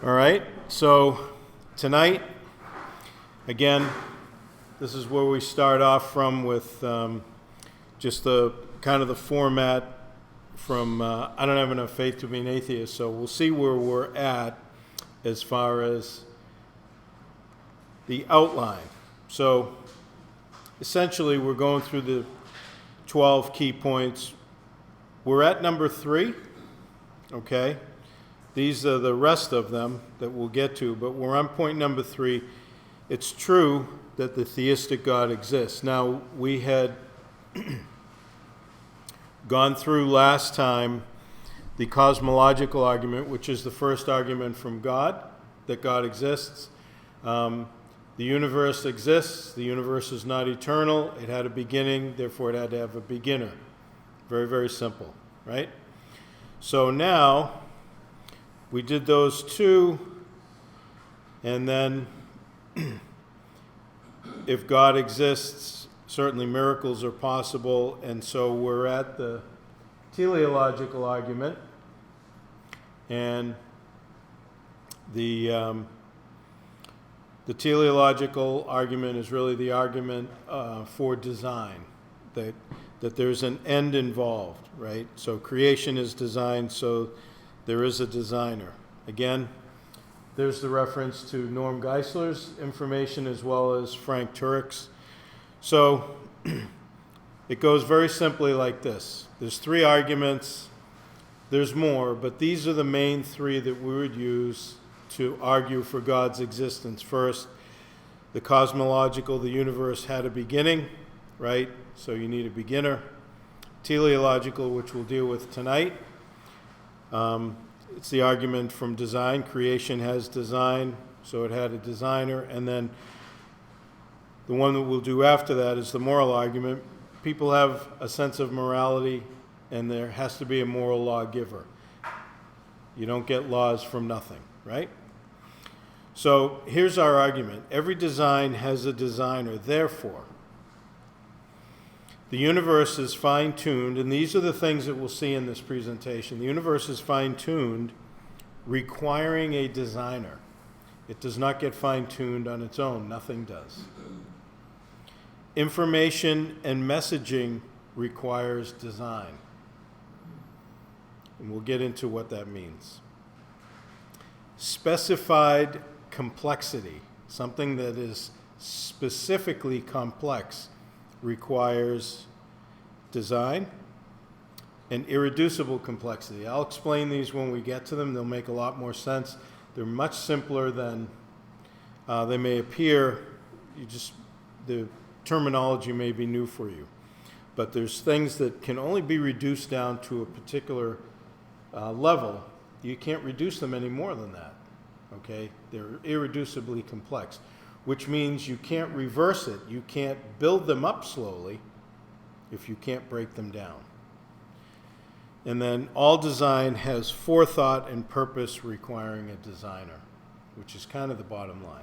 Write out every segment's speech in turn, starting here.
All right, so tonight, again, this is where we start off from with just the kind of the format from I don't have enough faith to be an atheist, so we'll see where we're at as far as the outline. So essentially, we're going through the 12 key points. We're at number 3, okay? These are the rest of them that we'll get to, but we're on point number 3. It's true that the theistic God exists. Now, we had gone through last time the cosmological argument, which is the first argument from God, that God exists. The universe exists. The universe is not eternal. It had a beginning, therefore it had to have a beginner. Very, very simple, right? So now, we did those 2, and then if God exists, certainly miracles are possible, and so we're at the teleological argument, and the teleological argument is really the argument for design, that there's an end involved, right? So creation is designed, so there is a designer. Again, there's the reference to Norm Geisler's information as well as Frank Turek's. So it goes very simply like this. There's 3 arguments. There's more, but these are the main 3 that we would use to argue for God's existence. First, the cosmological, the universe had a beginning, right? So you need a beginner. Teleological, which we'll deal with tonight. It's the argument from design. Creation has design, so it had a designer. And then the one that we'll do after that is the moral argument. People have a sense of morality, and there has to be a moral lawgiver. You don't get laws from nothing, right? So here's our argument. Every design has a designer. Therefore, the universe is fine-tuned, and these are the things that we'll see in this presentation. The universe is fine-tuned, requiring a designer. It does not get fine-tuned on its own. Nothing does. Information and messaging requires design. And we'll get into what that means. Specified complexity, something that is specifically complex, requires design. And irreducible complexity. I'll explain these when we get to them. They'll make a lot more sense. They're much simpler than they may appear. The terminology may be new for you. But there's things that can only be reduced down to a particular level. You can't reduce them any more than that. Okay? They're irreducibly complex, which means you can't reverse it. You can't build them up slowly if you can't break them down. And then all design has forethought and purpose requiring a designer, which is kind of the bottom line.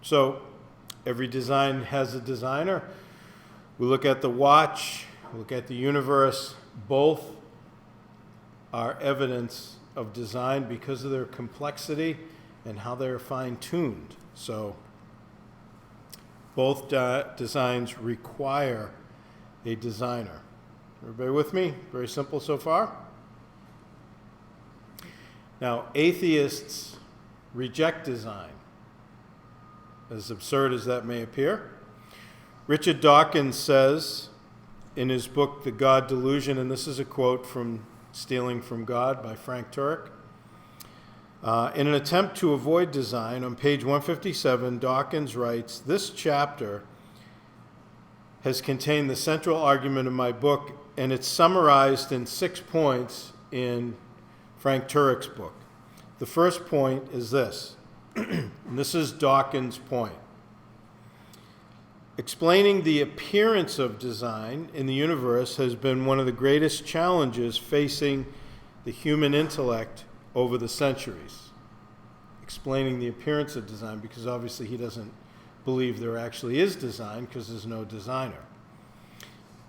So every design has a designer. We look at the watch, we look at the universe. Both are evidence of design because of their complexity and how they're fine-tuned. So both designs require a designer. Everybody with me? Very simple so far? Now, atheists reject design, as absurd as that may appear. Richard Dawkins says in his book, The God Delusion, and this is a quote from Stealing from God by Frank Turek, in an attempt to avoid design, on page 157, Dawkins writes, "This chapter has contained the central argument of my book, and it's summarized in 6 points in Frank Turek's book. The first point is this," and this is Dawkins' point. "Explaining the appearance of design in the universe has been one of the greatest challenges facing the human intellect over the centuries." Explaining the appearance of design, because obviously he doesn't believe there actually is design because there's no designer.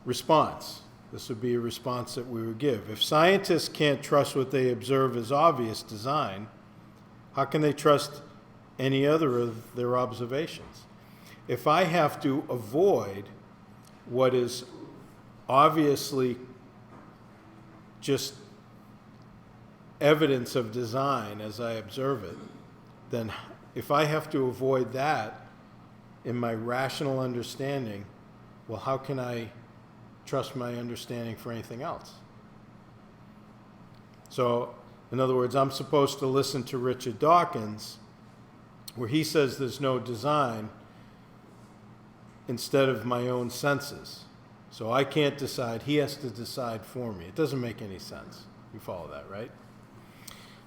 Response. This would be a response that we would give. If scientists can't trust what they observe as obvious design, How can they trust any other of their observations? If I have to avoid what is obviously just evidence of design as I observe it, then if I have to avoid that in my rational understanding, well, how can I trust my understanding for anything else? So, in other words, I'm supposed to listen to Richard Dawkins, where he says there's no design, instead of my own senses. So I can't decide. He has to decide for me. It doesn't make any sense. You follow that, right?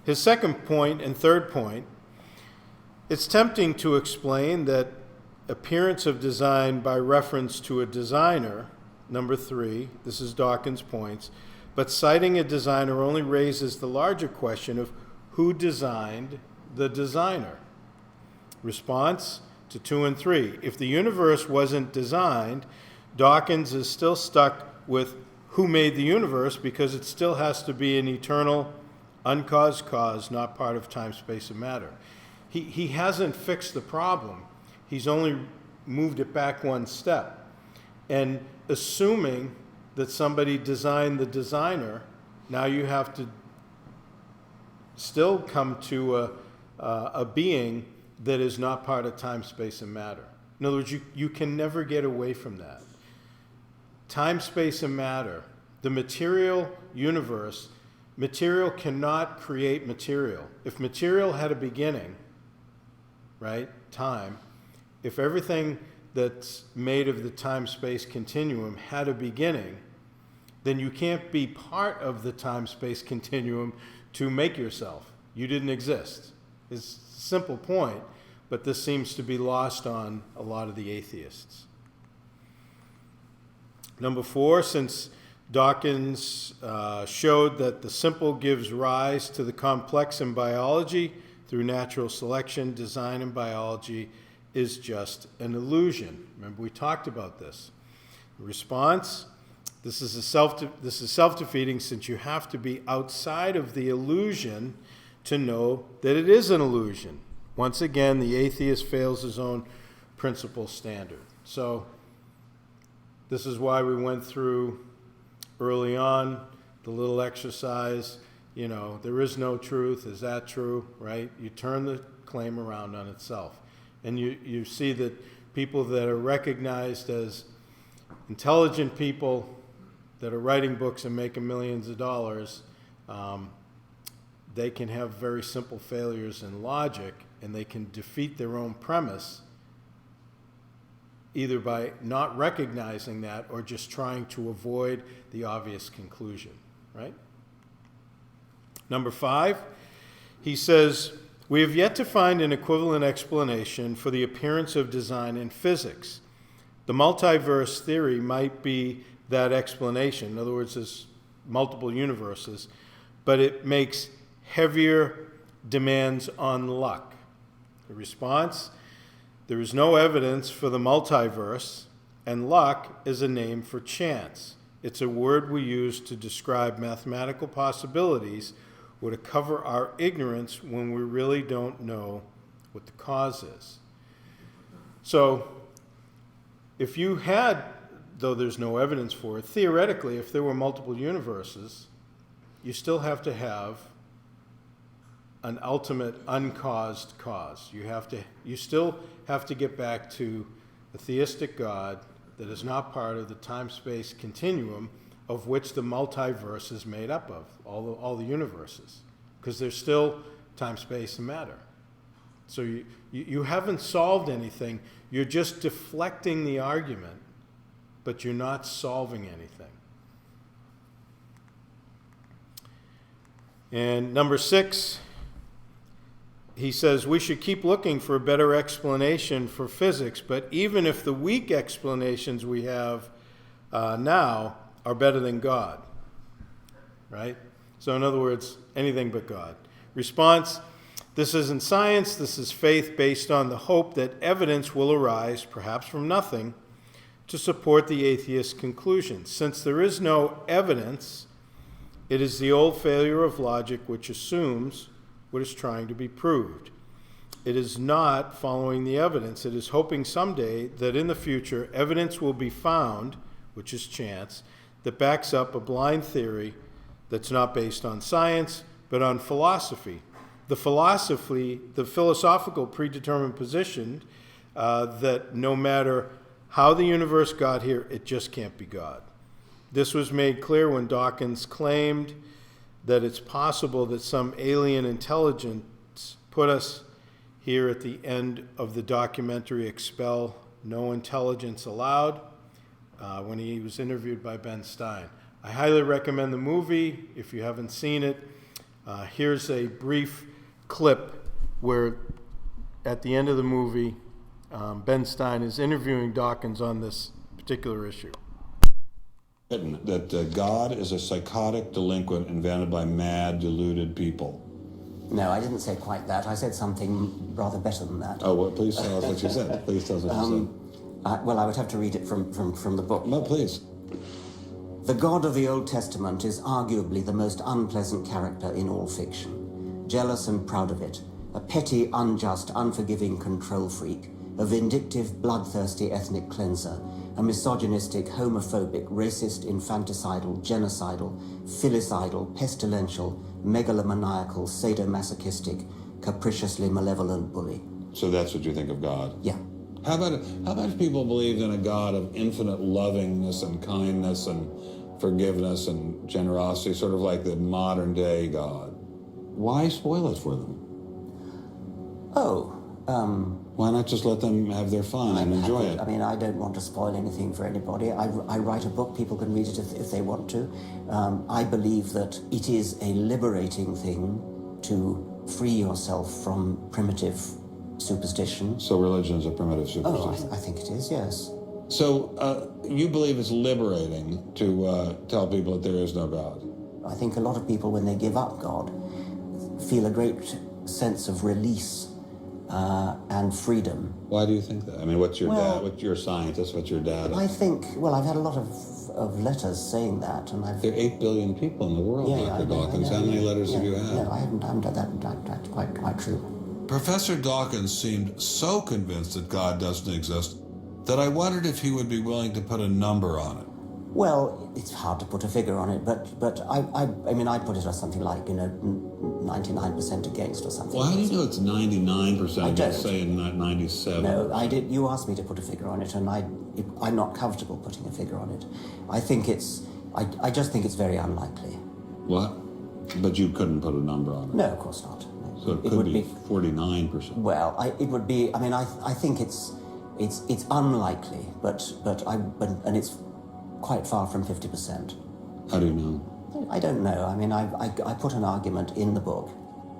His second point and third point, it's tempting to explain that appearance of design by reference to a designer, number 3, this is Dawkins' points, but citing a designer only raises the larger question of who designed the designer. Response to 2 and 3. If the universe wasn't designed, Dawkins is still stuck with who made the universe because it still has to be an eternal, uncaused cause, not part of time, space, and matter. He hasn't fixed the problem. He's only moved it back one step. And assuming that somebody designed the designer, now you have to still come to a being that is not part of time, space, and matter. In other words, you can never get away from that. Time, space, and matter, the material universe, material cannot create material. If material had a beginning, right, time, if everything that's made of the time-space continuum had a beginning, then you can't be part of the time-space continuum to make yourself. You didn't exist. It's a simple point, but this seems to be lost on a lot of the atheists. Number 4, since Dawkins showed that the simple gives rise to the complex in biology through natural selection, design in biology is just an illusion. Remember, we talked about this. Response, this is self-defeating since you have to be outside of the illusion to know that it is an illusion. Once again, the atheist fails his own principle standard. So this is why we went through early on the little exercise, there is no truth. Is that true, right? You turn the claim around on itself. And you see that people that are recognized as intelligent people that are writing books and making millions of dollars, they can have very simple failures in logic, and they can defeat their own premise either by not recognizing that or just trying to avoid the obvious conclusion, right? Number 5, he says, we have yet to find an equivalent explanation for the appearance of design in physics. The multiverse theory might be that explanation. In other words, there's multiple universes, but it makes heavier demands on luck. The response, there is no evidence for the multiverse, and luck is a name for chance. It's a word we use to describe mathematical possibilities or to cover our ignorance when we really don't know what the cause is. So, if you had, though there's no evidence for it, theoretically, if there were multiple universes, you still have to have an ultimate uncaused cause. You still have to get back to a theistic God that is not part of the time-space continuum of which the multiverse is made up of, all the universes, because there's still time, space, and matter. So you haven't solved anything. You're just deflecting the argument, but you're not solving anything. And number 6, he says we should keep looking for a better explanation for physics, but even if the weak explanations we have now are better than God, right? So in other words, anything but God. Response, this isn't science, this is faith based on the hope that evidence will arise, perhaps from nothing, to support the atheist's conclusion. Since there is no evidence, it is the old failure of logic which assumes what is trying to be proved. It is not following the evidence. It is hoping someday that in the future, evidence will be found, which is chance, that backs up a blind theory that's not based on science, but on philosophy. The philosophical predetermined position that no matter how the universe got here, it just can't be God. This was made clear when Dawkins claimed that it's possible that some alien intelligence put us here at the end of the documentary Expel, No Intelligence Allowed, when he was interviewed by Ben Stein. I highly recommend the movie if you haven't seen it. Here's a brief clip where at the end of the movie, Ben Stein is interviewing Dawkins on this particular issue. That God is a psychotic delinquent invented by mad, deluded people. No, I didn't say quite that. I said something rather better than that. Oh, well, please tell us what you said. Please tell us what you said. Well, I would have to read it from the book. No, please. The God of the Old Testament is arguably the most unpleasant character in all fiction. Jealous and proud of it, a petty, unjust, unforgiving control freak, a vindictive, bloodthirsty ethnic cleanser, a misogynistic, homophobic, racist, infanticidal, genocidal, filicidal, pestilential, megalomaniacal, sadomasochistic, capriciously malevolent bully. So that's what you think of God? Yeah. How about if people believed in a God of infinite lovingness and kindness and forgiveness and generosity, sort of like the modern day God? Why spoil it for them? Why not just let them have their fun and enjoy it? I mean, I don't want to spoil anything for anybody. I write a book, people can read it if they want to. I believe that it is a liberating thing to free yourself from primitive superstition. So religion is a primitive superstition? Oh, I think it is, yes. So you believe it's liberating to tell people that there is no God? I think a lot of people, when they give up God, feel a great sense of release and freedom. Why do you think that? I mean, what's your dad? What's your scientist? What's your dad? I think, well, I've had a lot of letters saying that, and I've... There are 8 billion people in the world, Dr. Dawkins. How many letters have you had? No, I haven't done that. That's quite true. Professor Dawkins seemed so convinced that God doesn't exist that I wondered if he would be willing to put a number on it. Well, it's hard to put a figure on it, but I mean, I'd put it as something like, 99% against or something. Well, how do you know it's 99% against, say, not 97? No, I did. You asked me to put a figure on it, and I'm not comfortable putting a figure on it. I just think it's very unlikely. What? But you couldn't put a number on it? No, of course not. No. So it could be 49%. Well, it would be. I mean, I think it's unlikely, but it's quite far from 50%. How do you know? I don't know. I mean, I put an argument in the book.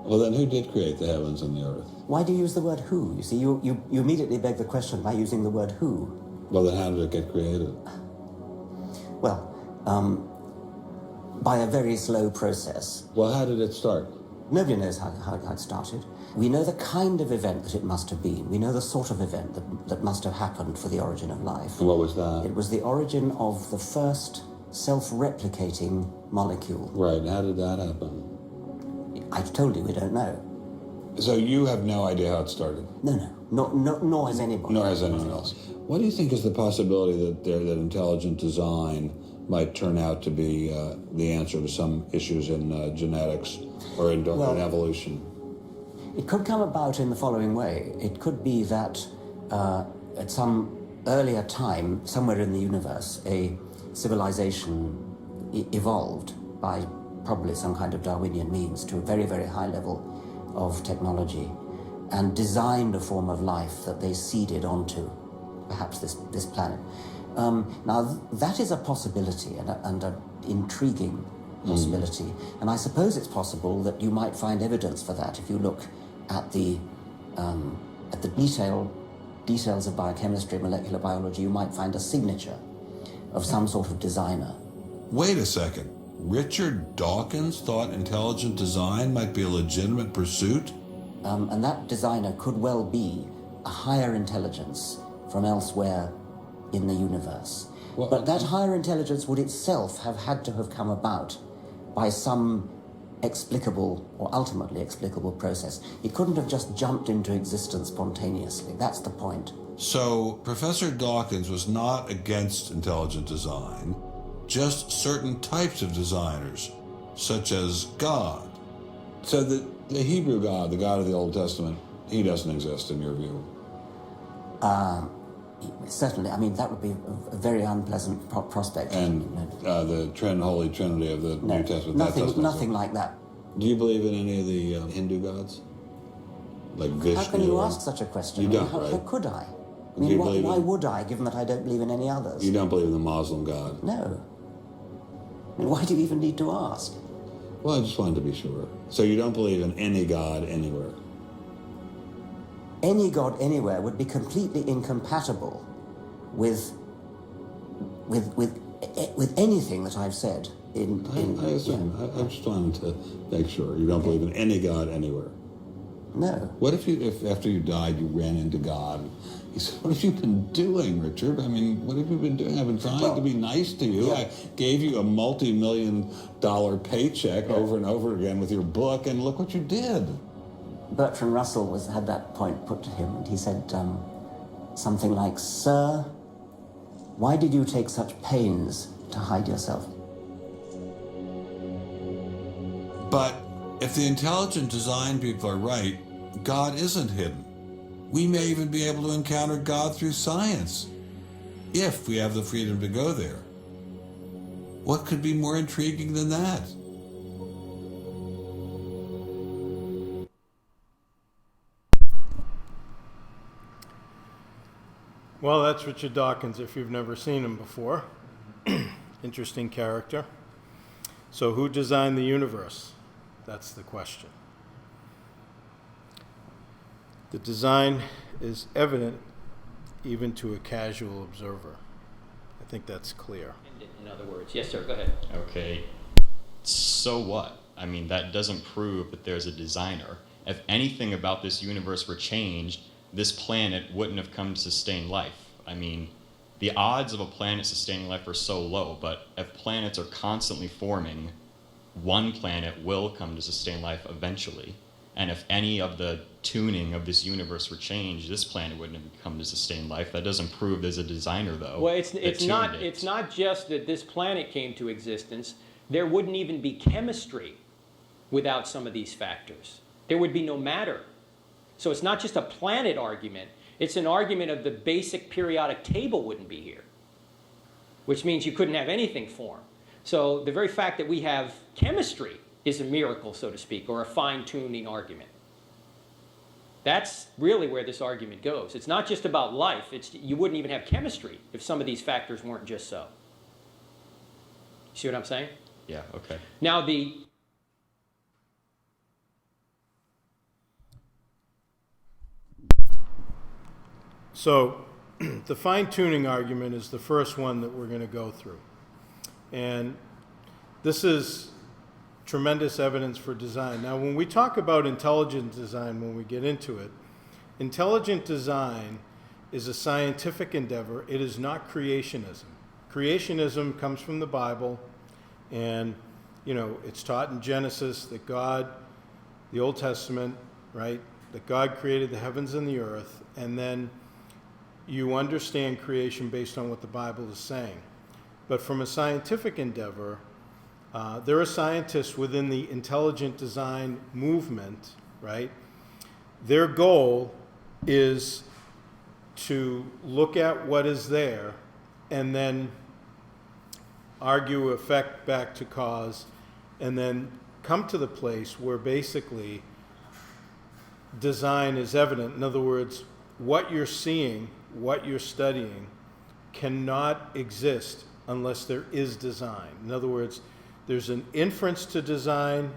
Well, then who did create the heavens and the earth? Why do you use the word who? You see, you immediately beg the question by using the word who. Well, then how did it get created? Well, by a very slow process. Well, how did it start? Nobody knows how it started. We know the kind of event that it must have been. We know the sort of event that must have happened for the origin of life. And what was that? It was the origin of the first self-replicating molecule. Right. How did that happen? I told you we don't know. So you have no idea how it started? No. Nor has anybody. Nor has anyone else. What do you think is the possibility that intelligent design might turn out to be the answer to some issues in genetics or in evolution? It could come about in the following way. It could be that at some earlier time, somewhere in the universe, a civilization evolved by probably some kind of Darwinian means to a very, very high level of technology and designed a form of life that they seeded onto, perhaps this planet. Now, that is a possibility and an intriguing possibility. And I suppose it's possible that you might find evidence for that if you look at the details of biochemistry, molecular biology. You might find a signature of some sort of designer. Wait a second. Richard Dawkins thought intelligent design might be a legitimate pursuit? And that designer could well be a higher intelligence from elsewhere in the universe. Well, but that higher intelligence would itself have had to have come about by some explicable or ultimately explicable process. It couldn't have just jumped into existence spontaneously. That's the point. So Professor Dawkins was not against intelligent design, just certain types of designers, such as God. So the Hebrew God, the God of the Old Testament, he doesn't exist in your view? Certainly, I mean, that would be a very unpleasant prospect. And the Holy Trinity of the New Testament, that doesn't nothing exist. like that. Do you believe in any of the Hindu gods? Like Vishnu? How can you ask such a question? You don't, how, right? how could I? I Do you mean, believe why in- would I, given that I don't believe in any others? You don't believe in the Muslim God? No. I mean, why do you even need to ask? Well, I just wanted to be sure. So you don't believe in any God anywhere? Any God anywhere would be completely incompatible with anything that I've said. I assume. Yeah. I just wanted to make sure. You don't believe in any God anywhere? No. What if after you died you ran into God? He said, "What have you been doing, Richard? I mean, what have you been doing? I've been trying to be nice to you. Yeah. I gave you a multi-million-dollar paycheck over and over again with your book, and look what you did." Bertrand Russell had that point put to him, and he said something like, "Sir, why did you take such pains to hide yourself?" But if the intelligent design people are right, God isn't hidden. We may even be able to encounter God through science, if we have the freedom to go there. What could be more intriguing than that? Well, that's Richard Dawkins, if you've never seen him before. Interesting character. So who designed the universe? That's the question. The design is evident even to a casual observer. I think that's clear. In other words, yes, sir, go ahead. Okay, so what? I mean, that doesn't prove that there's a designer. If anything about this universe were changed, this planet wouldn't have come to sustain life. I mean, the odds of a planet sustaining life are so low, but if planets are constantly forming, one planet will come to sustain life eventually. And if any of the tuning of this universe were changed, this planet wouldn't have come to sustain life. That doesn't prove there's a designer, though. Well, it's not just that this planet came to existence. There wouldn't even be chemistry without some of these factors. There would be no matter. So it's not just a planet argument. It's an argument of the basic periodic table wouldn't be here, which means you couldn't have anything form. So the very fact that we have chemistry is a miracle, so to speak, or a fine-tuning argument. That's really where this argument goes. It's not just about life. You wouldn't even have chemistry if some of these factors weren't just so. See what I'm saying? Yeah, okay. Now So the fine-tuning argument is the first one that we're going to go through. And this is tremendous evidence for design. Now, when we talk about intelligent design, when we get into it, intelligent design is a scientific endeavor. It is not creationism. Creationism comes from the Bible, and, it's taught in Genesis that God, the Old Testament, right, that God created the heavens and the earth, and then you understand creation based on what the Bible is saying. But from a scientific endeavor, there are scientists within the intelligent design movement, right? Their goal is to look at what is there and then argue effect back to cause, and then come to the place where basically design is evident. In other words, what you're seeing, what you're studying, cannot exist unless there is design. In other words, there's an inference to design,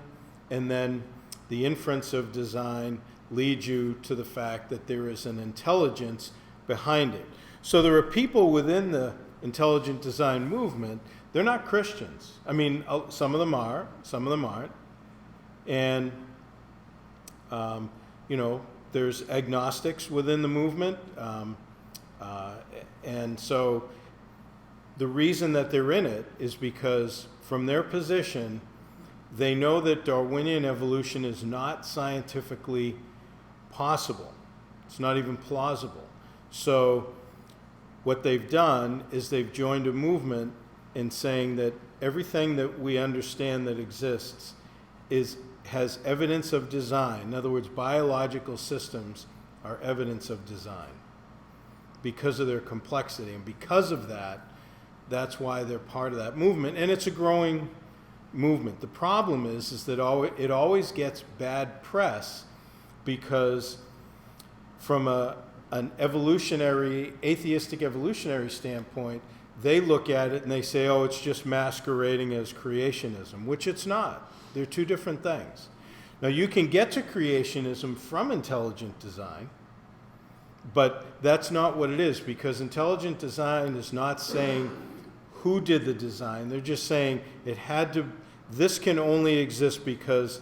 and then the inference of design leads you to the fact that there is an intelligence behind it. So there are people within the intelligent design movement, they're not Christians. I mean, some of them are, some of them aren't. And, there's agnostics within the movement. And so the reason that they're in it is because from their position, they know that Darwinian evolution is not scientifically possible. It's not even plausible. So what they've done is they've joined a movement in saying that everything that we understand that exists has evidence of design. In other words, biological systems are evidence of design because of their complexity. And because of that, that's why they're part of that movement. And it's a growing movement. The problem is that it always gets bad press because from an atheistic evolutionary standpoint, they look at it and they say, oh, it's just masquerading as creationism, which it's not. They're two different things. Now, you can get to creationism from intelligent design, but that's not what it is, because intelligent design is not saying who did the design. They're just saying this can only exist because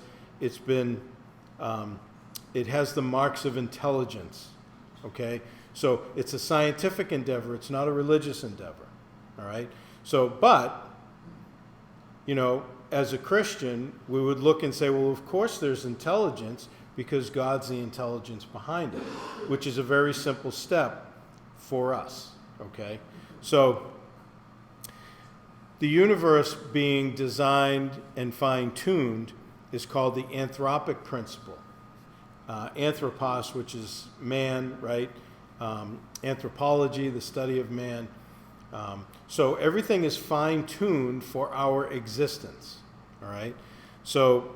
it has the marks of intelligence, okay? So it's a scientific endeavor, it's not a religious endeavor, all right? So, but, as a Christian, we would look and say, well, of course there's intelligence because God's the intelligence behind it, which is a very simple step for us, okay? So the universe being designed and fine-tuned is called the Anthropic principle. Anthropos, which is man, right? Anthropology, the study of man. So everything is fine-tuned for our existence, all right? So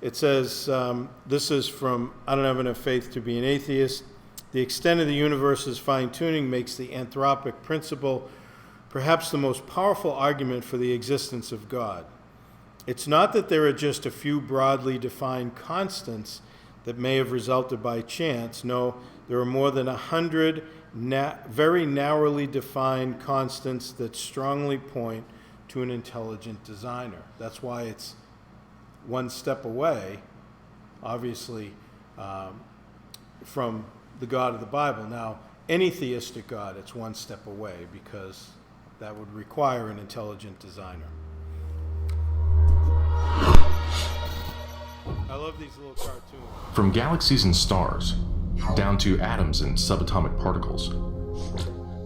it says, this is from I Don't Have Enough Faith to Be an Atheist. The extent of the universe's fine-tuning makes the anthropic principle perhaps the most powerful argument for the existence of God. It's not that there are just a few broadly defined constants that may have resulted by chance. No, there are more than 100 very narrowly defined constants that strongly point to an intelligent designer. That's why it's one step away, obviously, from the God of the Bible. Now, any theistic God, it's one step away because that would require an intelligent designer. I love these little cartoons. From galaxies and stars, down to atoms and subatomic particles,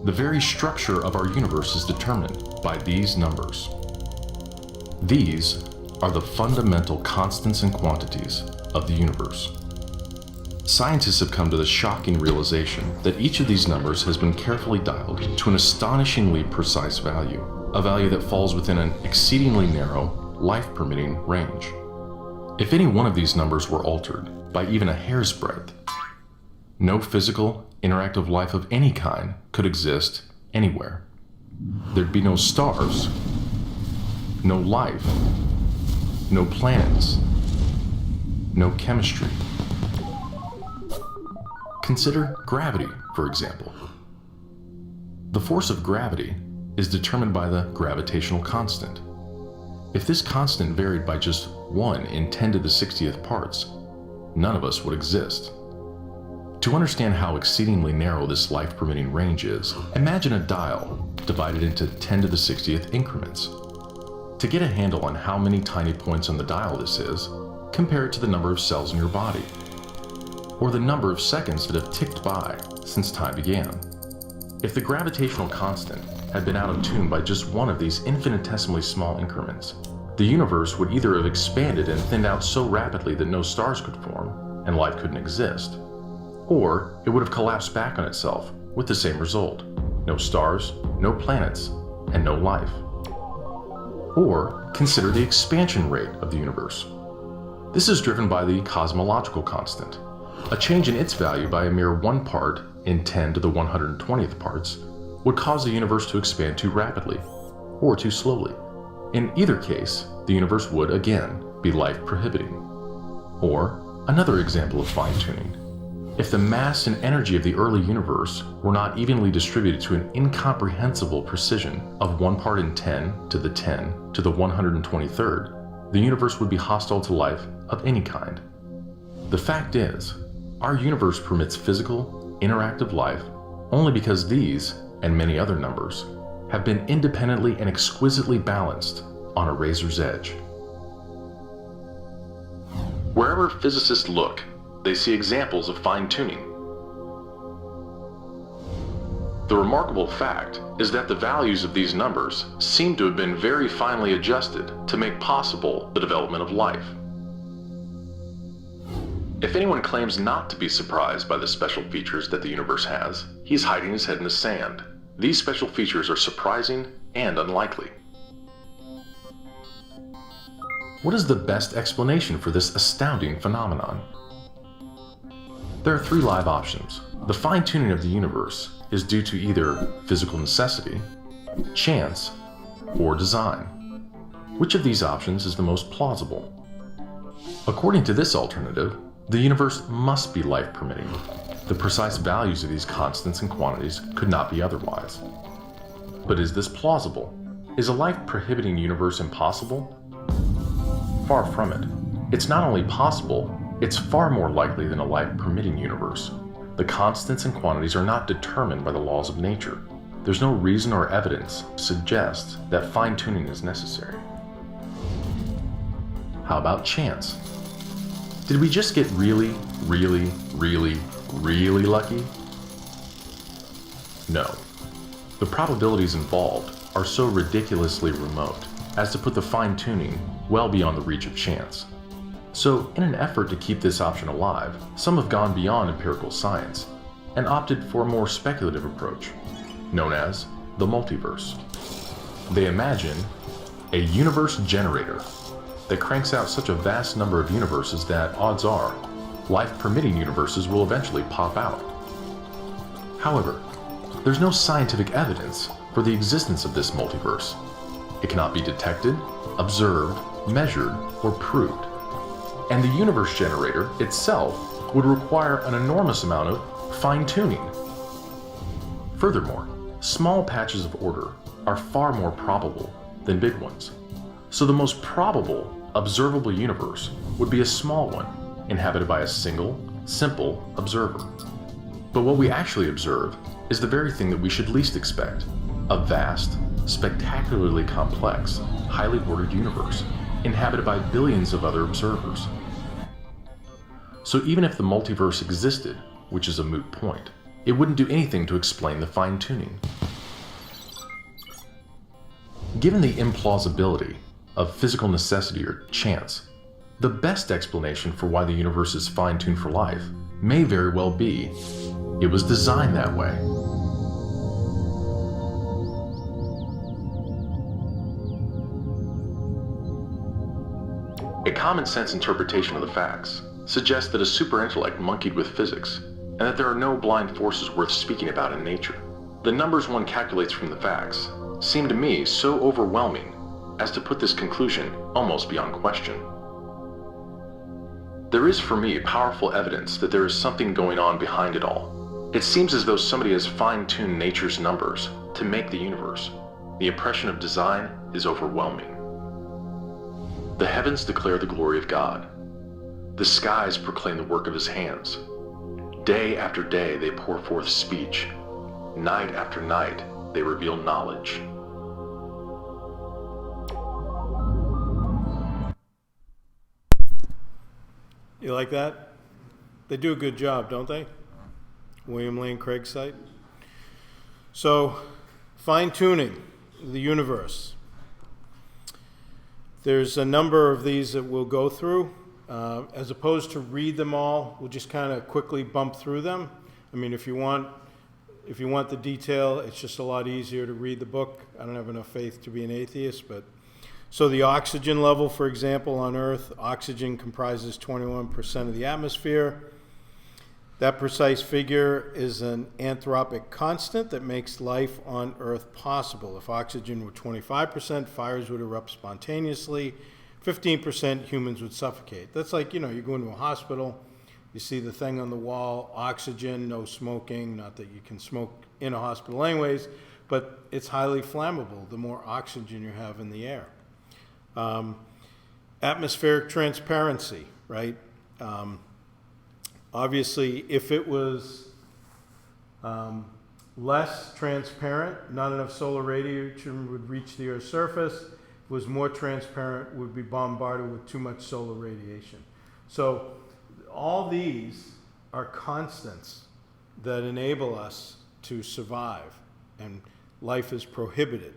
the very structure of our universe is determined by these numbers. These are the fundamental constants and quantities of the universe. Scientists have come to the shocking realization that each of these numbers has been carefully dialed to an astonishingly precise value, a value that falls within an exceedingly narrow, life-permitting range. If any one of these numbers were altered by even a hair's breadth, no physical, interactive life of any kind could exist anywhere. There'd be no stars, no life, no planets, no chemistry. Consider gravity, for example. The force of gravity is determined by the gravitational constant. If this constant varied by just 1 in 10 to the 60th parts, none of us would exist. To understand how exceedingly narrow this life-permitting range is, imagine a dial divided into 10 to the 60th increments. To get a handle on how many tiny points on the dial this is, compare it to the number of cells in your body, or the number of seconds that have ticked by since time began. If the gravitational constant had been out of tune by just one of these infinitesimally small increments, the universe would either have expanded and thinned out so rapidly that no stars could form and life couldn't exist, or it would have collapsed back on itself with the same result: no stars, no planets, and no life. Or consider the expansion rate of the universe. This is driven by the cosmological constant. A change in its value by a mere 1 part in 10 to the 120th parts would cause the universe to expand too rapidly or too slowly. In either case, the universe would again be life prohibiting. Or another example of fine-tuning. If the mass and energy of the early universe were not evenly distributed to an incomprehensible precision of 1 part in 10 to the 10 to the 123rd, the universe would be hostile to life of any kind. The fact is, our universe permits physical, interactive life only because these, and many other numbers, have been independently and exquisitely balanced on a razor's edge. Wherever physicists look, they see examples of fine-tuning. The remarkable fact is that the values of these numbers seem to have been very finely adjusted to make possible the development of life. If anyone claims not to be surprised by the special features that the universe has, he's hiding his head in the sand. These special features are surprising and unlikely. What is the best explanation for this astounding phenomenon? There are three live options. The fine-tuning of the universe is due to either physical necessity, chance, or design. Which of these options is the most plausible? According to this alternative, the universe must be life-permitting. The precise values of these constants and quantities could not be otherwise. But is this plausible? Is a life-prohibiting universe impossible? Far from it. It's not only possible, it's far more likely than a life-permitting universe. The constants and quantities are not determined by the laws of nature. There's no reason or evidence to suggest that fine-tuning is necessary. How about chance? Did we just get really lucky? No. The probabilities involved are so ridiculously remote as to put the fine-tuning well beyond the reach of chance. So, in an effort to keep this option alive, some have gone beyond empirical science and opted for a more speculative approach, known as the multiverse. They imagine a universe generator that cranks out such a vast number of universes that, odds are, life-permitting universes will eventually pop out. However, there's no scientific evidence for the existence of this multiverse. It cannot be detected, observed, measured, or proved. And the universe generator itself would require an enormous amount of fine-tuning. Furthermore, small patches of order are far more probable than big ones. So the most probable observable universe would be a small one, inhabited by a single, simple observer. But what we actually observe is the very thing that we should least expect: a vast, spectacularly complex, highly ordered universe, inhabited by billions of other observers. So even if the multiverse existed, which is a moot point, it wouldn't do anything to explain the fine-tuning. Given the implausibility of physical necessity or chance, the best explanation for why the universe is fine-tuned for life may very well be it was designed that way. A common-sense interpretation of the facts suggests that a super-intellect monkeyed with physics, and that there are no blind forces worth speaking about in nature. The numbers one calculates from the facts seem to me so overwhelming as to put this conclusion almost beyond question. There is for me powerful evidence that there is something going on behind it all. It seems as though somebody has fine-tuned nature's numbers to make the universe. The impression of design is overwhelming. The heavens declare the glory of God. The skies proclaim the work of his hands. Day after day they pour forth speech. Night after night they reveal knowledge. You like that? They do a good job, don't they? William Lane Craig's site. So, fine-tuning the universe. There's a number of these that we'll go through. As opposed to read them all, we'll just kind of quickly bump through them. I mean, if you want the detail, it's just a lot easier to read the book. I don't have enough faith to be an atheist, but so the oxygen level, for example, on Earth, oxygen comprises 21% of the atmosphere. That precise figure is an anthropic constant that makes life on Earth possible. If oxygen were 25%, fires would erupt spontaneously. 15% humans would suffocate. That's like, you go into a hospital, you see the thing on the wall, oxygen, no smoking, not that you can smoke in a hospital anyways, but it's highly flammable the more oxygen you have in the air. Atmospheric transparency, right? Obviously, if it was less transparent, not enough solar radiation would reach the Earth's surface. Was more transparent, would be bombarded with too much solar radiation. So all these are constants that enable us to survive, and life is permitted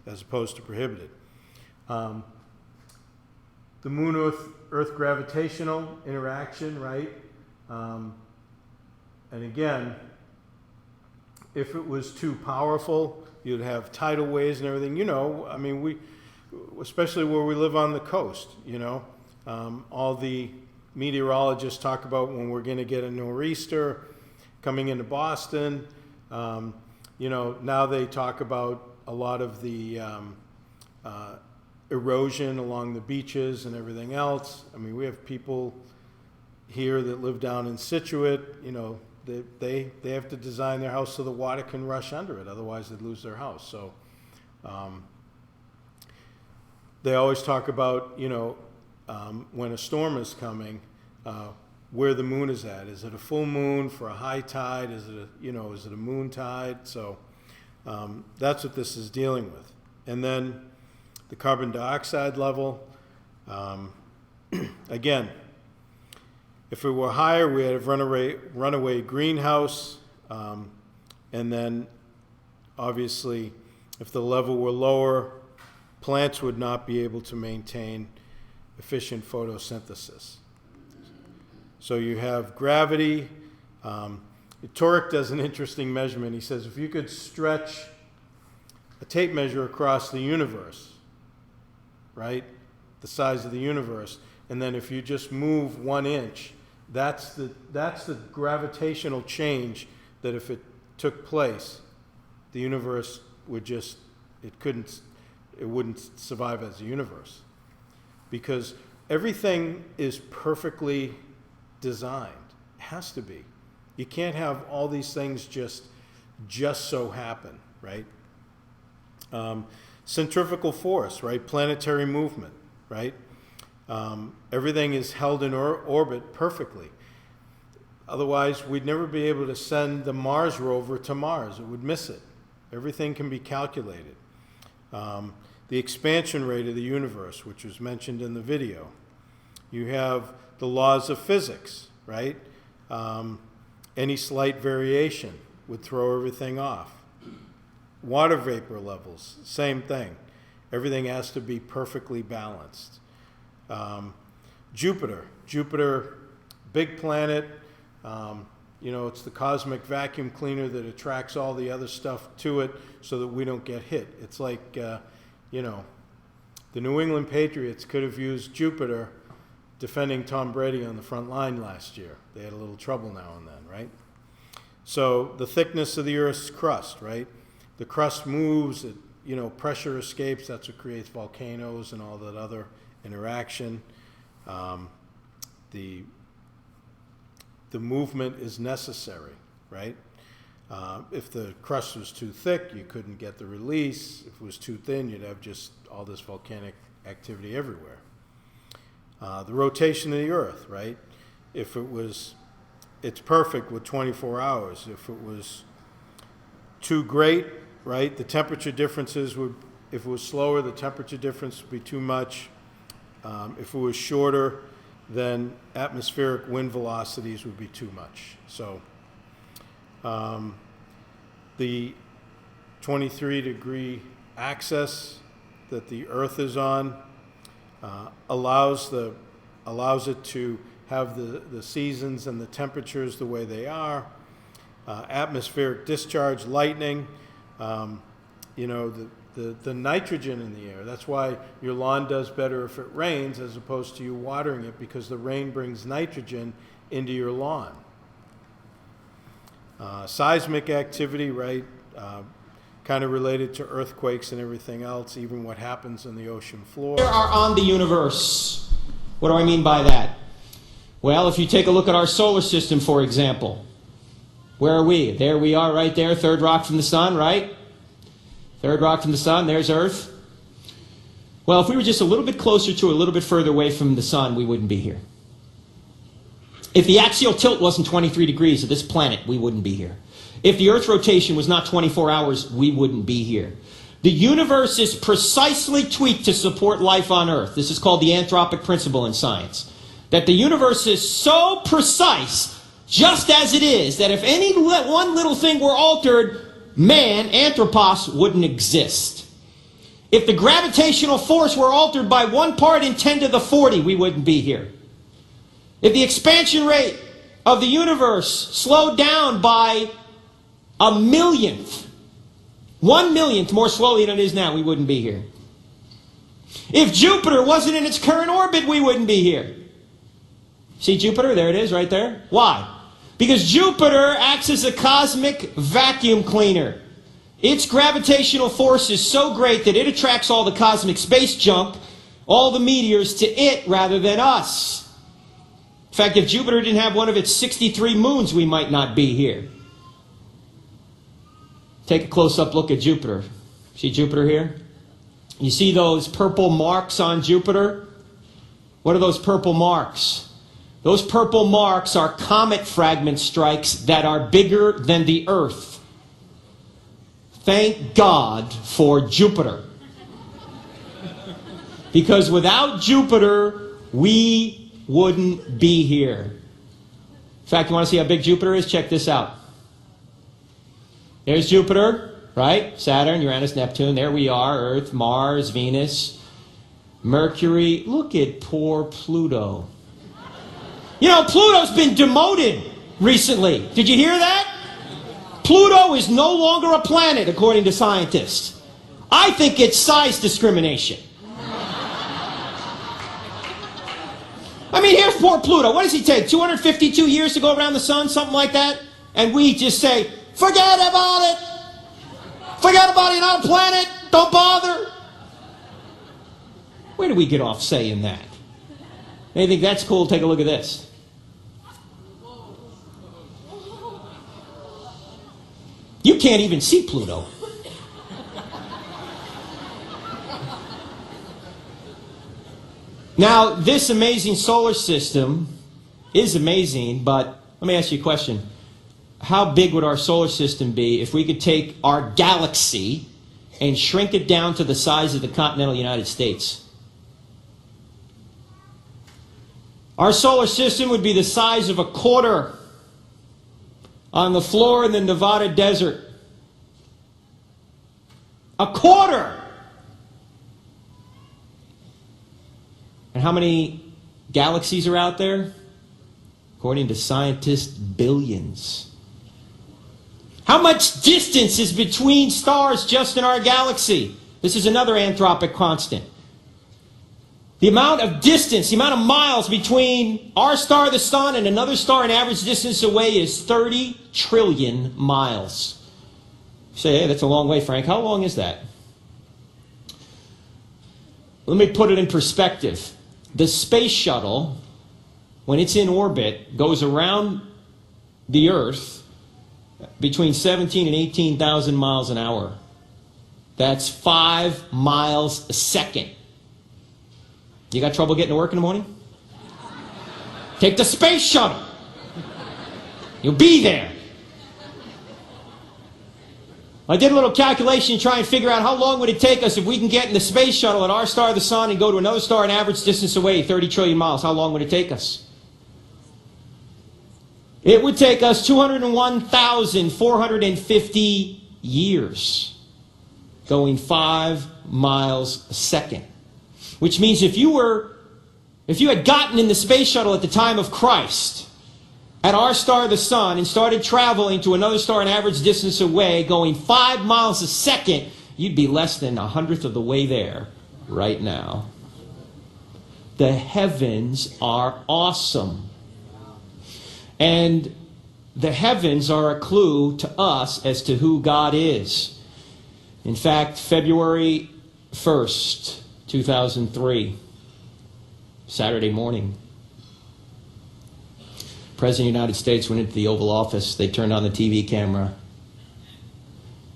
as opposed to prohibited. The moon-earth gravitational interaction, right? And again, if it was too powerful, you'd have tidal waves and everything. Especially where we live on the coast, all the meteorologists talk about when we're going to get a nor'easter coming into Boston. Now they talk about a lot of the erosion along the beaches and everything else. We have people here that live down in Situate. They have to design their house so the water can rush under it, otherwise they'd lose their house. So they always talk about when a storm is coming, where the moon is at. Is it a full moon for a high tide? Is it a moon tide? So that's what this is dealing with. And then the carbon dioxide level. Again, if it were higher, we had a runaway greenhouse. And then, obviously, if the level were lower, plants would not be able to maintain efficient photosynthesis. So you have gravity. Turek does an interesting measurement. He says if you could stretch a tape measure across the universe, right, the size of the universe, and then if you just move 1 inch, that's the gravitational change that if it took place, the universe would it wouldn't survive as a universe. Because everything is perfectly designed. It has to be. You can't have all these things just so happen, right? Centrifugal force, right? Planetary movement, right? Everything is held in orbit perfectly. Otherwise, we'd never be able to send the Mars rover to Mars. It would miss it. Everything can be calculated. The expansion rate of the universe, which was mentioned in the video. You have the laws of physics, right? Any slight variation would throw everything off. Water vapor levels, same thing. Everything has to be perfectly balanced. Jupiter, big planet. It's the cosmic vacuum cleaner that attracts all the other stuff to it so that we don't get hit. It's like, the New England Patriots could have used Jupiter defending Tom Brady on the front line last year. They had a little trouble now and then, right? So the thickness of the Earth's crust, right? The crust moves, pressure escapes. That's what creates volcanoes and all that other interaction. The movement is necessary, right? If the crust was too thick, you couldn't get the release. If it was too thin, you'd have just all this volcanic activity everywhere. The rotation of the Earth, right? It's perfect with 24 hours. If it was too great, right, the temperature differences if it was slower, the temperature difference would be too much. If it was shorter, then atmospheric wind velocities would be too much. So the 23-degree axis that the Earth is on allows it to have the seasons and the temperatures the way they are. Atmospheric discharge, lightning, the nitrogen in the air. That's why your lawn does better if it rains as opposed to you watering it, because the rain brings nitrogen into your lawn. Seismic activity, right? Kind of related to earthquakes and everything else, even what happens in the ocean floor. Where are on the universe? What do I mean by that? Well, if you take a look at our solar system, for example, where are we? There we are right there, third rock from the sun, right? Third rock from the sun, there's Earth. Well, if we were just a little bit closer to, a little bit further away from the sun, we wouldn't be here. If the axial tilt wasn't 23 degrees of this planet, we wouldn't be here. If the Earth's rotation was not 24 hours, we wouldn't be here. The universe is precisely tweaked to support life on Earth. This is called the Anthropic principle in science. That the universe is so precise, just as it is, that if any one little thing were altered, man, anthropos, wouldn't exist. If the gravitational force were altered by 1 part in 10 to the 40, we wouldn't be here. If the expansion rate of the universe slowed down by 1/1,000th, 1/1,000,000th more slowly than it is now, we wouldn't be here. If Jupiter wasn't in its current orbit, we wouldn't be here. See Jupiter? There it is, right there. Why? Because Jupiter acts as a cosmic vacuum cleaner. Its gravitational force is so great that it attracts all the cosmic space junk, all the meteors, to it rather than us. In fact, if Jupiter didn't have one of its 63 moons, we might not be here. Take a close-up look at Jupiter. See Jupiter here? You see those purple marks on Jupiter? What are those purple marks? Those purple marks are comet fragment strikes that are bigger than the Earth. Thank God for Jupiter. Because without Jupiter, we wouldn't be here. In fact, you want to see how big Jupiter is? Check this out. There's Jupiter, right? Saturn, Uranus, Neptune. There we are. Earth, Mars, Venus, Mercury. Look at poor Pluto. You know, Pluto's been demoted recently. Did you hear that? Pluto is no longer a planet, according to scientists. I think it's size discrimination. I mean, here's poor Pluto. What does he take? 252 years to go around the sun? Something like that? And we just say, forget about it. Forget about it. You're not a planet. Don't bother. Where do we get off saying that? They think that's cool. Take a look at this. You can't even see Pluto. Now, this amazing solar system is amazing, but let me ask you a question. How big would our solar system be if we could take our galaxy and shrink it down to the size of the continental United States? Our solar system would be the size of a quarter on the floor in the Nevada desert. A quarter! And how many galaxies are out there? According to scientists, billions. How much distance is between stars just in our galaxy? This is another anthropic constant. The amount of distance, the amount of miles between our star, the sun, and another star an average distance away is 30 trillion miles. You say, hey, that's a long way, Frank. How long is that? Let me put it in perspective. The space shuttle, when it's in orbit, goes around the Earth between 17 and 18,000 miles an hour. That's 5 miles a second. You got trouble getting to work in the morning? Take the space shuttle. You'll be there. I did a little calculation to try and figure out how long would it take us if we can get in the space shuttle at our star, the sun, and go to another star an average distance away, 30 trillion miles. How long would it take us? It would take us 201,450 years, going 5 miles a second. Which means if you had gotten in the space shuttle at the time of Christ, at our star, the sun, and started traveling to another star an average distance away, going 5 miles a second, you'd be less than 1/100th of the way there right now. The heavens are awesome. And the heavens are a clue to us as to who God is. In fact, February 1st, 2003, Saturday morning, President of the United States went into the Oval Office. They turned on the TV camera.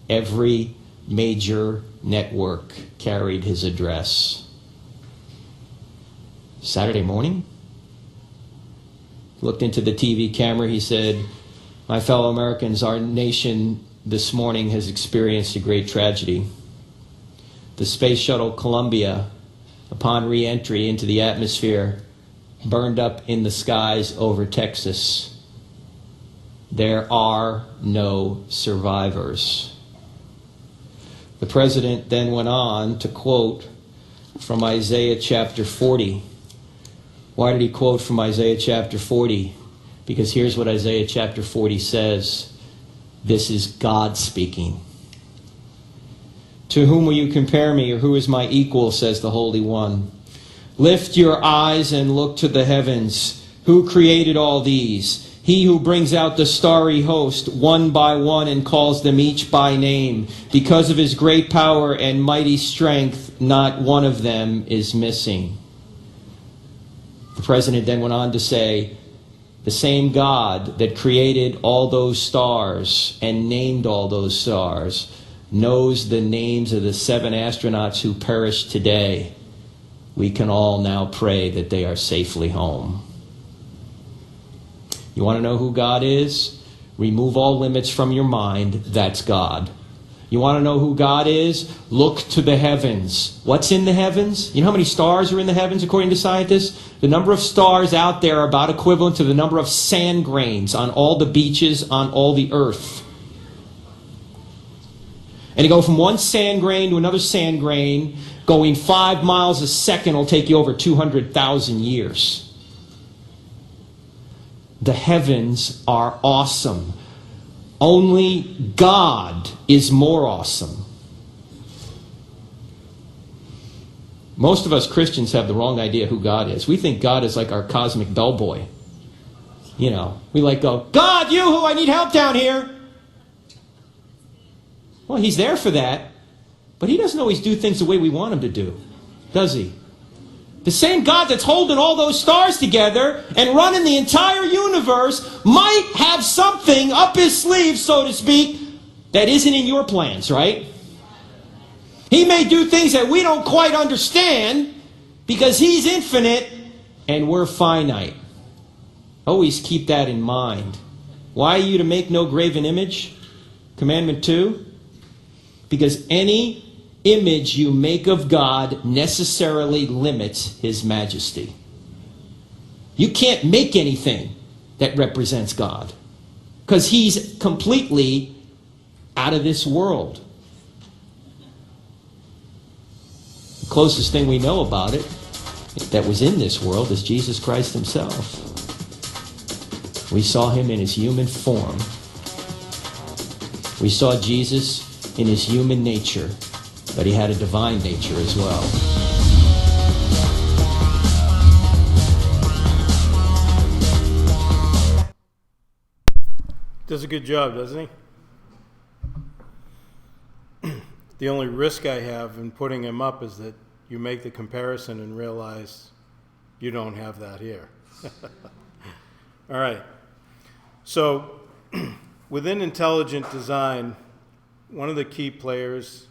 Every major network carried his address. Saturday morning? Looked into the TV camera. He said, "My fellow Americans, our nation this morning has experienced a great tragedy. the space shuttle Columbia, upon re-entry into the atmosphere, burned up in the skies over Texas. There are no survivors. The president then went on to quote from Isaiah chapter 40. Why did he quote from Isaiah chapter 40? Because here's what Isaiah chapter 40 says. This is God speaking. To whom will you compare me, or who is my equal, says the Holy One. Lift your eyes and look to the heavens. Who created all these? He who brings out the starry host one by one and calls them each by name. Because of his great power and mighty strength, not one of them is missing. The president then went on to say, the same God that created all those stars and named all those stars knows the names of the 7 astronauts who perished today. We can all now pray that they are safely home. You want to know who God is? Remove all limits from your mind. That's God. You want to know who God is? Look to the heavens. What's in the heavens? You know how many stars are in the heavens according to scientists? The number of stars out there are about equivalent to the number of sand grains on all the beaches on all the earth. And to go from one sand grain to another sand grain, going 5 miles a second will take you over 200,000 years. The heavens are awesome. Only God is more awesome. Most of us Christians have the wrong idea who God is. We think God is like our cosmic bellboy. You know, we like go, God, you who I need help down here. Well, he's there for that, but he doesn't always do things the way we want him to do, does he? The same God that's holding all those stars together and running the entire universe might have something up his sleeve, so to speak, that isn't in your plans, right? He may do things that we don't quite understand because he's infinite and we're finite. Always keep that in mind. Why are you to make no graven image? Commandment 2. Because any image you make of God necessarily limits his majesty. You can't make anything that represents God because he's completely out of this world. The closest thing we know about it that was in this world is Jesus Christ himself. We saw him in his human form. We saw Jesus in his human nature, but he had a divine nature as well. Does a good job, doesn't he? The only risk I have in putting him up is that you make the comparison and realize you don't have that here. All right. So within intelligent design, one of the key players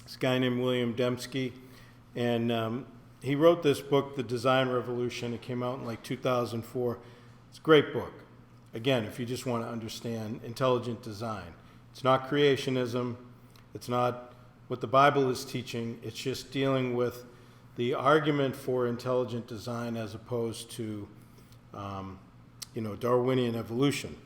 is a guy named William Dembski, and he wrote this book, The Design Revolution. It came out in like 2004. It's a great book. Again, if you just want to understand intelligent design. It's not creationism. It's not what the Bible is teaching. It's just dealing with the argument for intelligent design as opposed to, Darwinian evolution.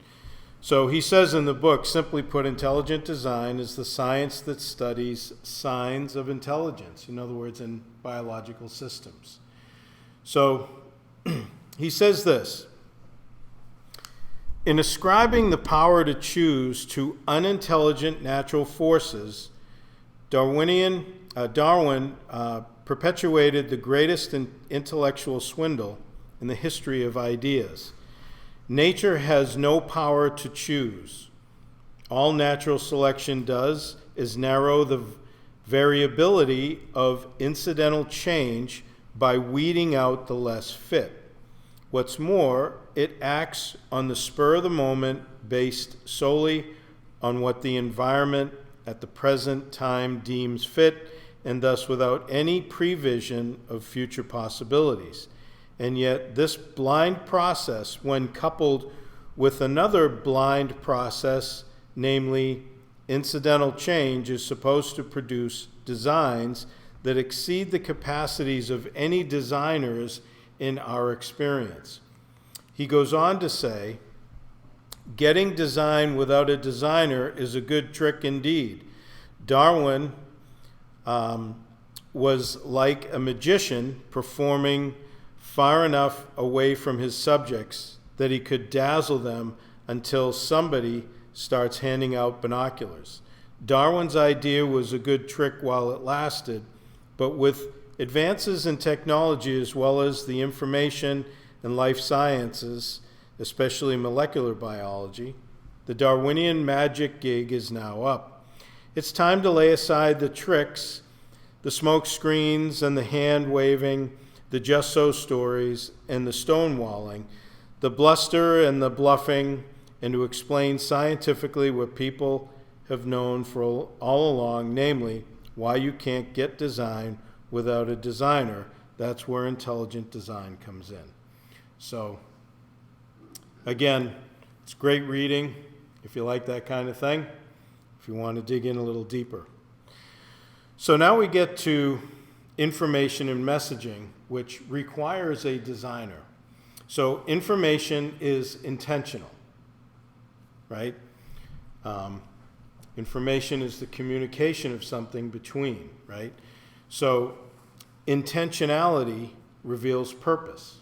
So he says in the book, simply put, intelligent design is the science that studies signs of intelligence, in other words, in biological systems. So he says this, in ascribing the power to choose to unintelligent natural forces, Darwin perpetuated the greatest intellectual swindle in the history of ideas. Nature has no power to choose. All natural selection does is narrow the variability of incidental change by weeding out the less fit. What's more, it acts on the spur of the moment based solely on what the environment at the present time deems fit, and thus without any prevision of future possibilities. And yet this blind process, when coupled with another blind process, namely incidental change, is supposed to produce designs that exceed the capacities of any designers in our experience. He goes on to say, getting design without a designer is a good trick indeed. Darwin was like a magician performing far enough away from his subjects that he could dazzle them until somebody starts handing out binoculars. Darwin's idea was a good trick while it lasted, but with advances in technology as well as the information and life sciences, especially molecular biology, the Darwinian magic gig is now up. It's time to lay aside the tricks, the smoke screens and the hand waving, the just so stories and the stonewalling, the bluster and the bluffing, and to explain scientifically what people have known for all along, namely, why you can't get design without a designer. That's where intelligent design comes in. So, again, it's great reading if you like that kind of thing, if you want to dig in a little deeper. So now we get to information and messaging, which requires a designer. So information is intentional, right? Information is the communication of something between, right? So intentionality reveals purpose.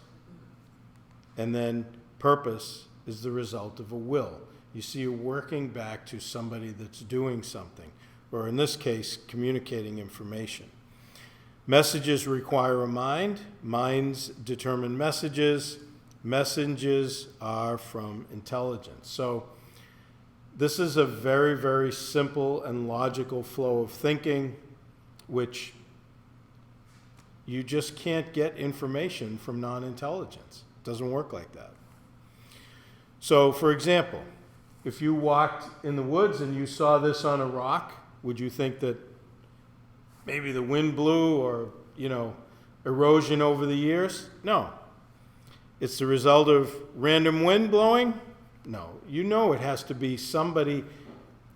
And then purpose is the result of a will. You see, you're working back to somebody that's doing something, or in this case, communicating information. Messages require a mind. Minds determine messages. Messages are from intelligence. So this is a very, very simple and logical flow of thinking, which you just can't get information from non-intelligence. It doesn't work like that. So, for example, if you walked in the woods and you saw this on a rock, would you think that maybe the wind blew or, erosion over the years? No. It's the result of random wind blowing? No. You know it has to be somebody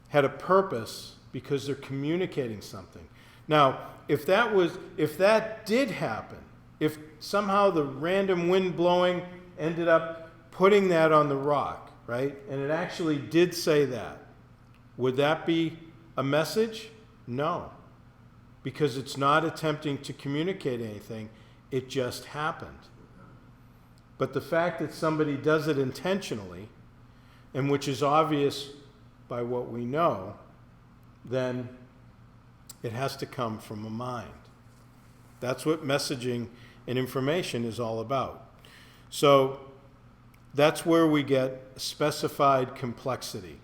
had a purpose because they're communicating something. Now, if that did happen, if somehow the random wind blowing ended up putting that on the rock, right, and it actually did say that, would that be a message? No, because it's not attempting to communicate anything. It just happened. But the fact that somebody does it intentionally, and which is obvious by what we know, then it has to come from a mind. That's what messaging and information is all about. So that's where we get specified complexity.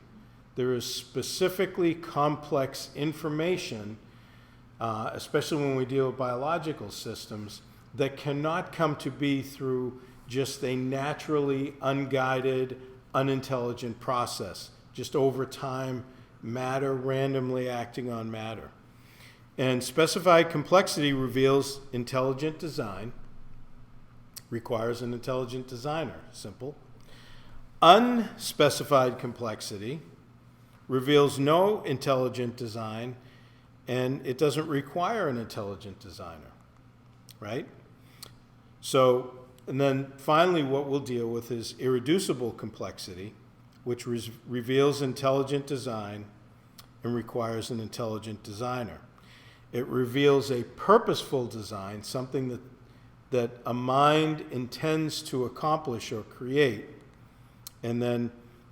There is specifically complex information, especially when we deal with biological systems, that cannot come to be through just a naturally unguided, unintelligent process, just over time, matter randomly acting on matter. And specified complexity reveals intelligent design, requires an intelligent designer, simple. Unspecified complexity reveals no intelligent design, and it doesn't require an intelligent designer, right? So, and then finally what we'll deal with is irreducible complexity, which reveals intelligent design and requires an intelligent designer. It reveals a purposeful design, something that a mind intends to accomplish or create, and then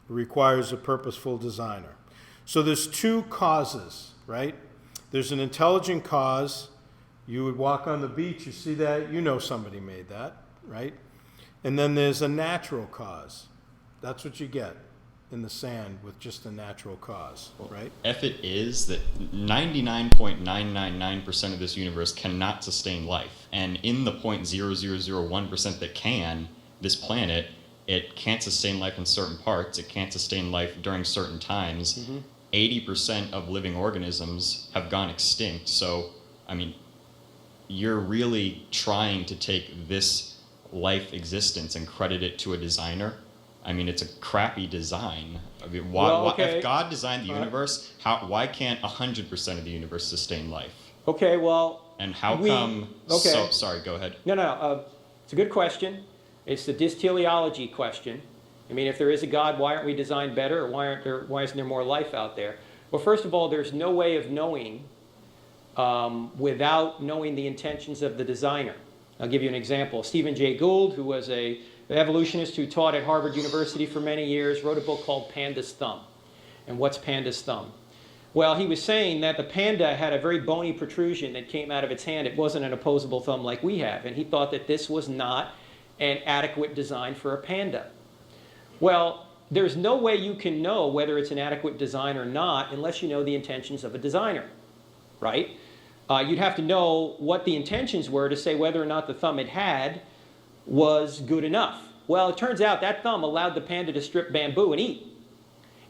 requires a purposeful designer. So there's two causes, right? There's an intelligent cause. You would walk on the beach, you see that, you know somebody made that, right? And then there's a natural cause. That's what you get in the sand with just a natural cause, right? If it is that 99.999% of this universe cannot sustain life, and in the 0.0001% that can, this planet, it can't sustain life in certain parts, it can't sustain life during certain times. 80% of living organisms have gone extinct. So, I mean, you're really trying to take this life existence and credit it to a designer. I mean, it's a crappy design. I mean, if God designed the universe, why can't 100% of the universe sustain life? Okay, well... And how come... Okay. So, sorry, go ahead. No. It's a good question. It's the dysteleology question. I mean, if there is a God, why aren't we designed better? Or why isn't there more life out there? Well, first of all, there's no way of knowing without knowing the intentions of the designer. I'll give you an example. Stephen Jay Gould, who was an evolutionist who taught at Harvard University for many years, wrote a book called Panda's Thumb. And what's Panda's Thumb? Well, he was saying that the panda had a very bony protrusion that came out of its hand. It wasn't an opposable thumb like we have. And he thought that this was not an adequate design for a panda. Well, there's no way you can know whether it's an adequate design or not unless you know the intentions of a designer, right? You'd have to know what the intentions were to say whether or not the thumb it had was good enough. Well, it turns out that thumb allowed the panda to strip bamboo and eat.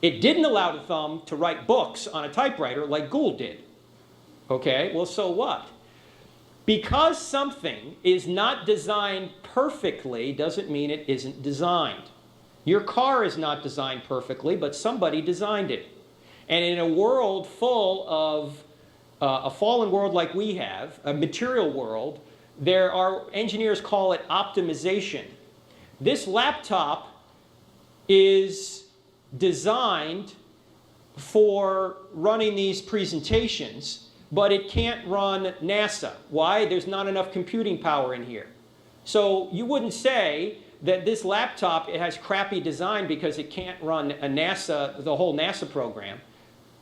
It didn't allow the thumb to write books on a typewriter like Gould did. Okay, well, so what? Because something is not designed perfectly doesn't mean it isn't designed. Your car is not designed perfectly, but somebody designed it. And in a world full of a fallen world like we have, a material world, there are, engineers call it optimization. This laptop is designed for running these presentations, but it can't run NASA. Why? There's not enough computing power in here. So you wouldn't say that this laptop, it has crappy design because it can't run the whole NASA program.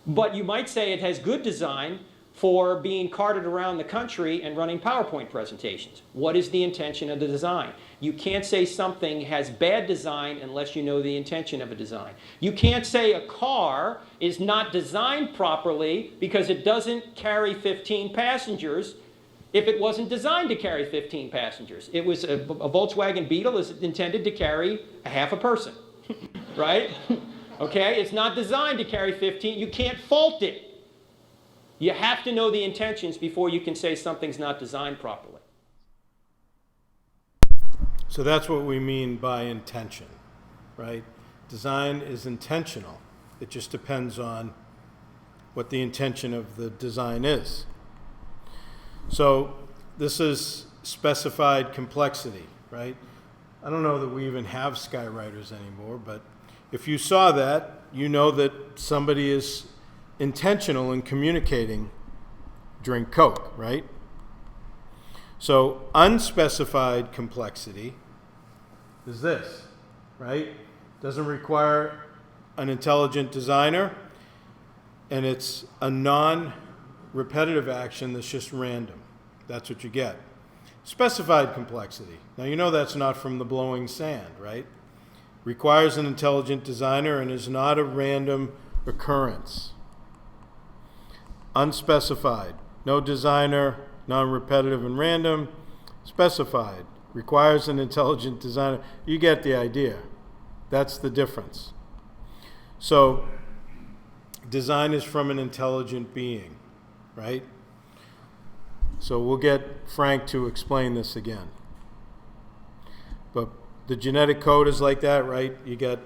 But you might say it has good design for being carted around the country and running PowerPoint presentations. What is the intention of the design? You can't say something has bad design unless you know the intention of a design. You can't say a car is not designed properly because it doesn't carry 15 passengers if it wasn't designed to carry 15 passengers. It was a Volkswagen Beetle is intended to carry a half a person, right? Okay, it's not designed to carry 15. You can't fault it. You have to know the intentions before you can say something's not designed properly. So that's what we mean by intention, right? Design is intentional. It just depends on what the intention of the design is. So this is specified complexity, right? I don't know that we even have skywriters anymore, but if you saw that, you know that somebody is intentional in communicating drink Coke, right? So unspecified complexity is this, right? Doesn't require an intelligent designer, and it's a non-repetitive action that's just random. That's what you get. Specified complexity. Now you know that's not from the blowing sand, right? Requires an intelligent designer and is not a random occurrence. Unspecified. No designer, non-repetitive and random. Specified. Requires an intelligent designer. You get the idea. That's the difference. So, design is from an intelligent being, right? So we'll get Frank to explain this again. But the genetic code is like that, right? You get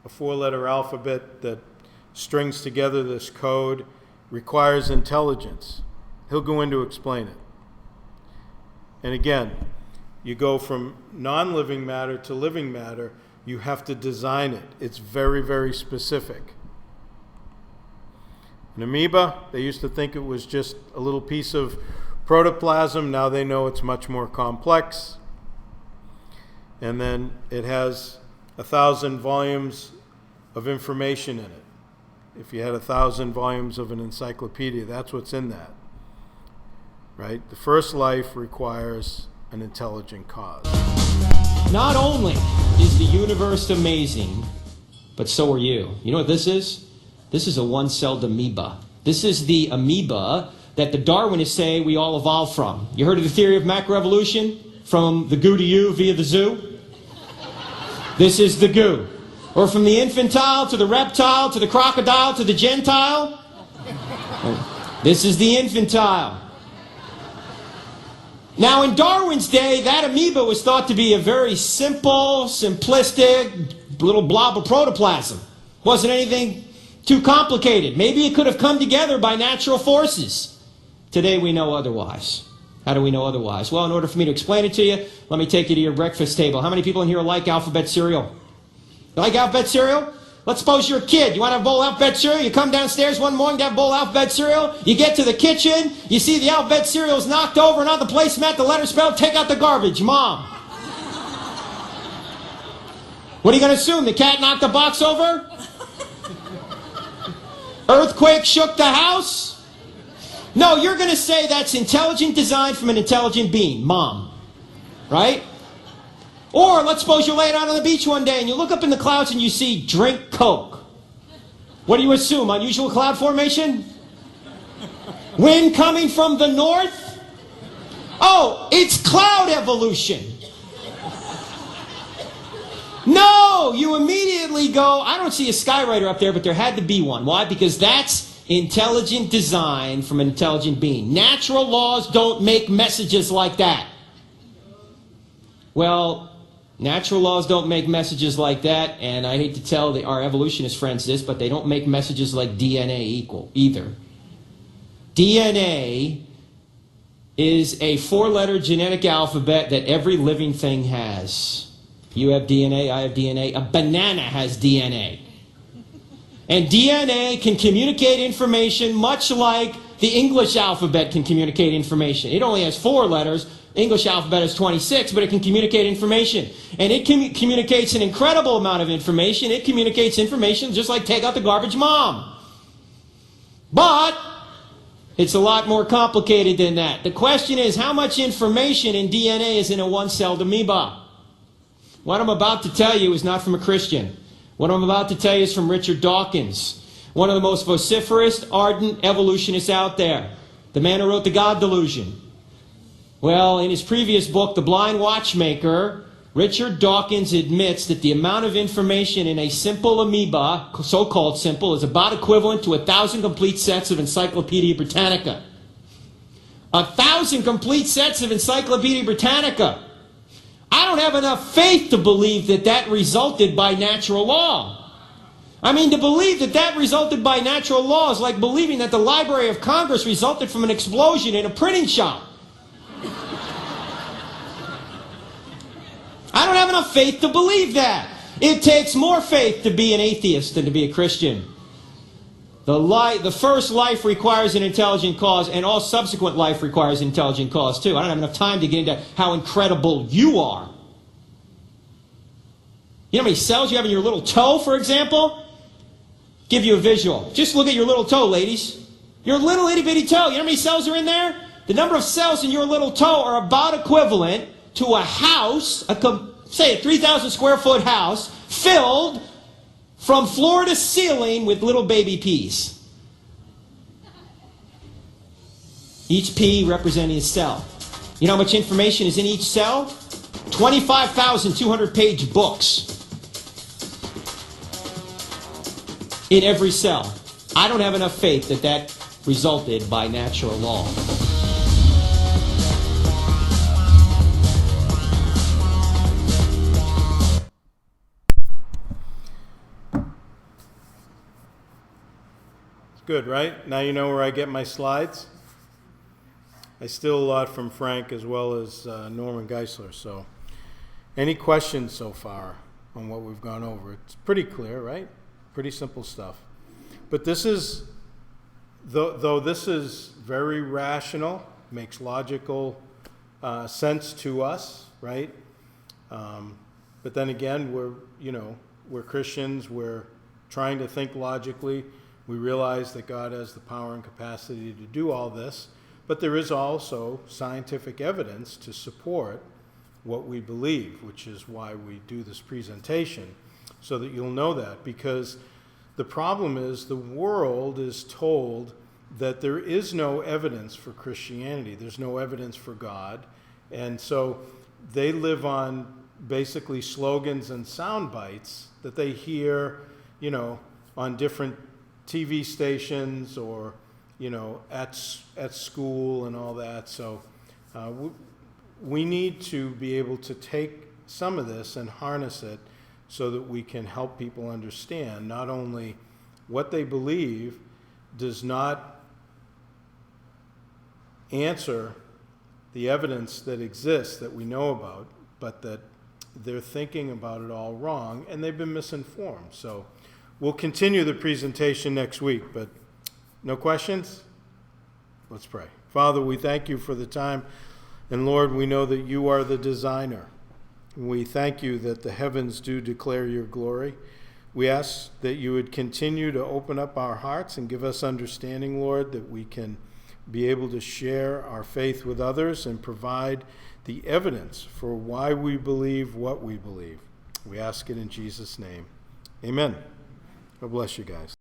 a 4-letter alphabet that strings together this code, requires intelligence. He'll go in to explain it. And again, you go from non-living matter to living matter, you have to design it. It's very, very specific. An amoeba, they used to think it was just a little piece of protoplasm. Now they know it's much more complex. And then it has 1,000 volumes of information in it. If you had 1,000 volumes of an encyclopedia, that's what's in that, right? The first life requires an intelligent cause. Not only is the universe amazing, but so are you. You know what this is? This is a one-celled amoeba. This is the amoeba that the Darwinists say we all evolved from. You heard of the theory of macroevolution? From the goo to you via the zoo? This is the goo. Or from the infantile to the reptile to the crocodile to the gentile? This is the infantile. Now, in Darwin's day, that amoeba was thought to be a very simple, simplistic little blob of protoplasm. Wasn't anything too complicated. Maybe it could have come together by natural forces. Today we know otherwise. How do we know otherwise? Well, in order for me to explain it to you, let me take you to your breakfast table. How many people in here like alphabet cereal? You like alphabet cereal? Let's suppose you're a kid. You want to have a bowl of alphabet cereal? You come downstairs one morning to have a bowl of alphabet cereal. You get to the kitchen. You see the alphabet cereal is knocked over and on the placemat, the letter spelled, take out the garbage. Mom. What are you going to assume? The cat knocked the box over? Earthquake shook the house? No, you're going to say that's intelligent design from an intelligent being. Mom. Right? Or let's suppose you're laying out on the beach one day and you look up in the clouds and you see drink Coke. What do you assume? Unusual cloud formation? Wind coming from the north? Oh, it's cloud evolution. No, you immediately go, I don't see a skywriter up there, but there had to be one. Why? Because that's intelligent design from an intelligent being. Natural laws don't make messages like that. Well, natural laws don't make messages like that, and I hate to tell our evolutionist friends this, but they don't make messages like DNA equal either. DNA is a 4-letter genetic alphabet that every living thing has. You have DNA, I have DNA, a banana has DNA. And DNA can communicate information much like the English alphabet can communicate information. It only has 4 letters. English alphabet is 26, but it can communicate information. And it communicates an incredible amount of information. It communicates information just like take out the garbage, Mom. But it's a lot more complicated than that. The question is, how much information in DNA is in a one-celled amoeba? What I'm about to tell you is not from a Christian. What I'm about to tell you is from Richard Dawkins, one of the most vociferous, ardent evolutionists out there. The man who wrote The God Delusion. Well, in his previous book, The Blind Watchmaker, Richard Dawkins admits that the amount of information in a simple amoeba, so-called simple, is about equivalent to 1,000 complete sets of Encyclopedia Britannica. 1,000 complete sets of Encyclopedia Britannica. I don't have enough faith to believe that that resulted by natural law. I mean, to believe that that resulted by natural law is like believing that the Library of Congress resulted from an explosion in a printing shop. I don't have enough faith to believe that. It takes more faith to be an atheist than to be a Christian. The first life requires an intelligent cause, and all subsequent life requires an intelligent cause too. I don't have enough time to get into how incredible you are. You know how many cells you have in your little toe, for example? Give you a visual. Just look at your little toe, ladies. Your little itty-bitty toe. You know how many cells are in there? The number of cells in your little toe are about equivalent to a house, say a 3,000 square foot house, filled from floor to ceiling with little baby peas. Each pea representing a cell. You know how much information is in each cell? 25,200 page books in every cell. I don't have enough faith that that resulted by natural law. Good, right? Now you know where I get my slides. I steal a lot from Frank as well as Norman Geisler. So, any questions so far on what we've gone over? It's pretty clear, right? Pretty simple stuff. But this is, though this is very rational, makes logical sense to us, right? But then again, we're Christians. We're trying to think logically. We realize that God has the power and capacity to do all this, but there is also scientific evidence to support what we believe, which is why we do this presentation, so that you'll know that. Because the problem is the world is told that there is no evidence for Christianity. There's no evidence for God. And so they live on basically slogans and sound bites that they hear, on different TV stations or, at school and all that. So we need to be able to take some of this and harness it so that we can help people understand not only what they believe does not answer the evidence that exists that we know about, but that they're thinking about it all wrong and they've been misinformed. So we'll continue the presentation next week, but no questions? Let's pray. Father, we thank you for the time, and Lord, we know that you are the designer. We thank you that the heavens do declare your glory. We ask that you would continue to open up our hearts and give us understanding, Lord, that we can be able to share our faith with others and provide the evidence for why we believe what we believe. We ask it in Jesus' name. Amen. God bless you guys.